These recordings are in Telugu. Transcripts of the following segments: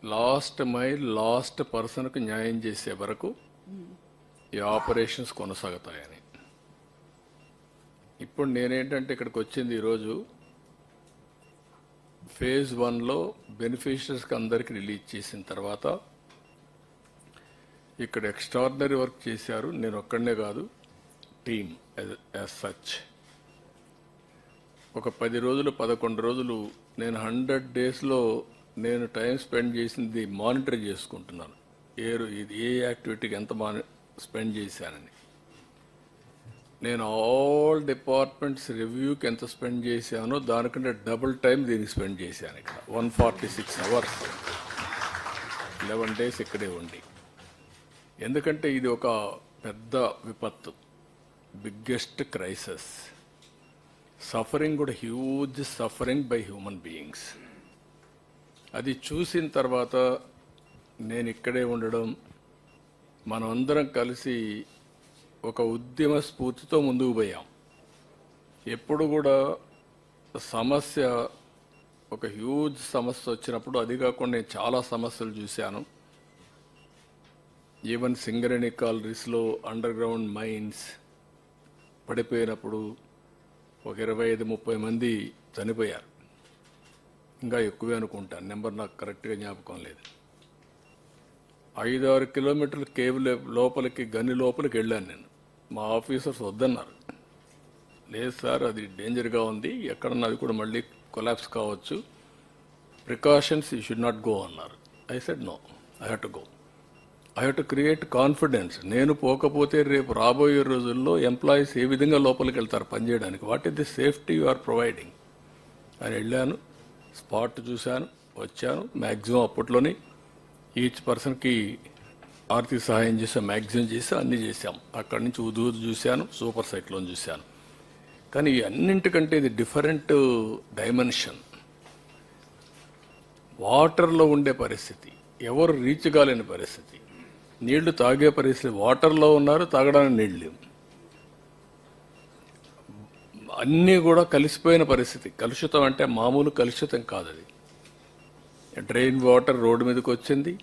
లాస్ట్ మైల్ లాస్ట్ పర్సన్కు న్యాయం చేసే వరకు ఈ ఆపరేషన్స్ కొనసాగుతాయని. ఇప్పుడు నేనేంటంటే ఇక్కడికి వచ్చింది ఈరోజు ఫేజ్ 1లో బెనిఫిషరీస్కి అందరికీ రిలీజ్ చేసిన తర్వాత ఇక్కడ ఎక్స్ట్రాడినరీ వర్క్ చేశారు. నేను ఒక్కడనే కాదు, టీమ్ యాజ్ సచ్. ఒక 10 రోజులు 11 రోజులు నేను 100 డేస్లో నేను టైం స్పెండ్ చేసింది మానిటర్ చేసుకుంటున్నాను. ఇది ఏ యాక్టివిటీకి ఎంత స్పెండ్ చేశానని. నేను ఆల్ డిపార్ట్మెంట్స్ రివ్యూకి ఎంత స్పెండ్ చేశానో దానికంటే డబుల్ టైం దీనికి స్పెండ్ చేశాను. ఇక్కడ 146 అవర్స్ 11 డేస్ ఇక్కడే ఉండి. ఎందుకంటే ఇది ఒక పెద్ద విపత్తు, బిగ్గెస్ట్ క్రైసిస్. సఫరింగ్ కూడా huge suffering by human beings. అది చూసిన తర్వాత నేను ఇక్కడే ఉండడం, మనమందరం కలిసి ఒక ఉద్యమ స్ఫూర్తితో ముందుకు పోయాం. ఎప్పుడు కూడా సమస్య ఒక హ్యూజ్ సమస్య వచ్చినప్పుడు, అది కాకుండా నేను చాలా సమస్యలు చూశాను. ఈవెన్ సింగరేణి కాలరీస్లో అండర్ గ్రౌండ్ మైన్స్ పడిపోయినప్పుడు ఒక 25-30 మంది చనిపోయారు. ఇంకా ఎక్కువే అనుకుంటాను, నెంబర్ నాకు కరెక్ట్గా జ్ఞాపకం లేదు. 5-6 కిలోమీటర్ల కేవ్ లోపలికి, గని లోపలికి వెళ్ళాను నేను. మా ఆఫీసర్స్ వద్దన్నారు. లేదు సార్, అది డేంజర్గా ఉంది, ఎక్కడన్నా అది కూడా మళ్ళీ కొలాప్స్ కావచ్చు, precautions you should not go అన్నారు. I said no, I have to go. I have to create confidence. నేను పోకపోతే రేపు రాబోయే రోజుల్లో ఎంప్లాయీస్ ఏ విధంగా లోపలికి వెళ్తారు పనిచేయడానికి. What is the safety you are providing అని వెళ్ళాను. స్పాట్ చూశాను, వచ్చాను. మ్యాక్సిమం అప్పట్లోనే ఈచ్ పర్సన్కి ఆర్థిక సహాయం చేసాం, మ్యాక్సిమం చేసాం, అన్నీ చేశాం. అక్కడి నుంచి ఉదూదు చూశాను, సూపర్ సైక్లోన్ చూశాను. కానీ ఈ అన్నింటికంటే ఇది డిఫరెంట్ డైమెన్షన్. వాటర్లో ఉండే పరిస్థితి, ఎవరు రీచ్ కాలేని పరిస్థితి, నీళ్లు తాగే పరిస్థితి. వాటర్లో ఉన్నారు, తాగడానికి నీళ్ళు అన్నీ కూడా కలిసిపోయిన పరిస్థితి. కలుషితం అంటే మామూలు కలుషితం కాదు. అది డ్రైన్ వాటర్ రోడ్డు మీదకి వచ్చింది,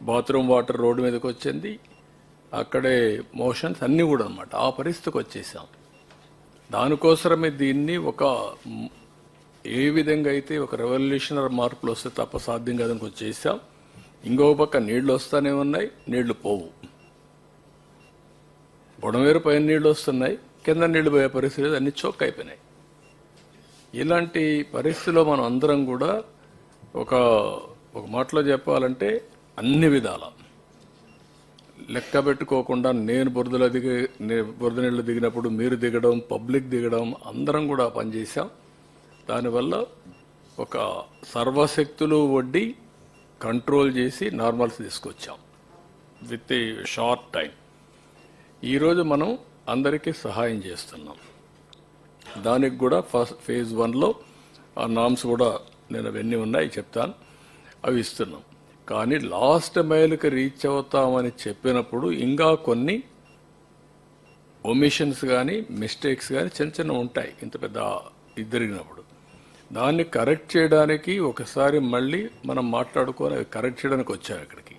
బాత్రూమ్ వాటర్ రోడ్డు మీదకి వచ్చింది, అక్కడే మోషన్స్ అన్నీ కూడా అన్నమాట. ఆ పరిస్థితికి వచ్చేసాం. దానికోసమే దీన్ని ఒక ఏ విధంగా అయితే ఒక రెవల్యూషనరీ మార్పులు వస్తే తప్ప సాధ్యం కాదని వచ్చేసాం. ఇంకో పక్క నీళ్లు వస్తూనే ఉన్నాయి, నీళ్లు పోవు. బుడమేరు పైన నీళ్లు వస్తున్నాయి, కింద నీళ్లు పోయే పరిస్థితి, అన్ని చోక్ అయిపోయినాయి. ఇలాంటి పరిస్థితిలో మనం అందరం కూడా ఒక మాటలో చెప్పాలంటే అన్ని విధాల లెక్క పెట్టుకోకుండా, నేను బురద నీళ్లు దిగినప్పుడు మీరు దిగడం, పబ్లిక్ దిగడం, అందరం కూడా పనిచేసాం. దానివల్ల ఒక సర్వశక్తులు వడ్డీ కంట్రోల్ చేసి నార్మల్స్ తీసుకొచ్చాం విత్ ఏ షార్ట్ టైం. ఈరోజు మనం అందరికీ సహాయం చేస్తున్నాం. దానికి కూడా ఫేజ్ 1లో ఆ నామ్స్ కూడా నేను అవన్నీ ఉన్నాయి చెప్తాను, అవి ఇస్తున్నాం. కానీ లాస్ట్ మైల్కి రీచ్ అవుతామని చెప్పినప్పుడు ఇంకా కొన్ని ఒమిషన్స్ కానీ మిస్టేక్స్ కానీ చిన్న చిన్న ఉంటాయి. ఇంత పెద్ద జరిగినప్పుడు దాన్ని కరెక్ట్ చేయడానికి ఒకసారి మళ్ళీ మనం మాట్లాడుకొని అవి కరెక్ట్ చేయడానికి వచ్చాం ఇక్కడికి.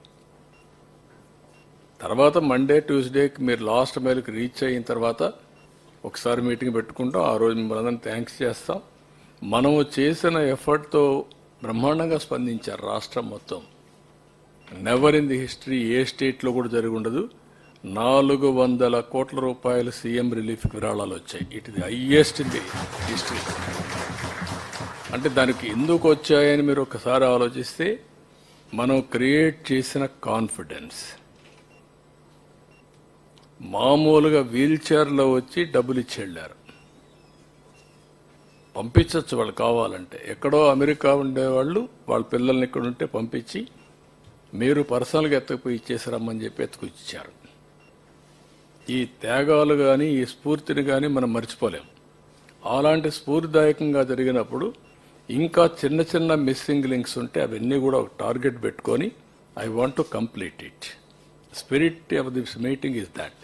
తర్వాత మండే ట్యూస్డేకి మీరు లాస్ట్ మైల్కి రీచ్ అయిన తర్వాత ఒకసారి మీటింగ్ పెట్టుకుంటాం. ఆ రోజు మిమ్మల్ని థ్యాంక్స్ చేస్తాం. మనము చేసిన ఎఫర్ట్తో బ్రహ్మాండంగా స్పందించారు రాష్ట్రం మొత్తం. నెవర్ ఇన్ ది హిస్టరీ ఏ స్టేట్లో కూడా జరిగి ఉండదు. 400 కోట్ల రూపాయలు సీఎం రిలీఫ్కి విరాళాలు వచ్చాయి. ఇట్ ఇది హైయెస్ట్ ఇన్ ది హిస్టరీ. అంటే దానికి ఎందుకు వచ్చాయని మీరు ఒకసారి ఆలోచిస్తే, మనం క్రియేట్ చేసిన కాన్ఫిడెన్స్. మామూలుగా వీల్ చైర్లో వచ్చి డబ్బులు ఇచ్చి వెళ్ళారు. పంపించవచ్చు వాళ్ళు కావాలంటే. ఎక్కడో అమెరికా ఉండేవాళ్ళు వాళ్ళ పిల్లల్ని ఇక్కడ ఉంటే పంపించి మీరు పర్సనల్గా ఎత్తుకుపోయి ఇచ్చేసారమ్మని చెప్పి ఎత్తుకొచ్చారు. ఈ త్యాగాలు కానీ ఈ స్ఫూర్తిని కానీ మనం మర్చిపోలేం. అలాంటి స్ఫూర్తిదాయకంగా జరిగినప్పుడు ఇంకా చిన్న చిన్న మిస్సింగ్ లింక్స్ ఉంటే అవన్నీ కూడా ఒక టార్గెట్ పెట్టుకొని I want to complete it. Spirit of this meeting is that.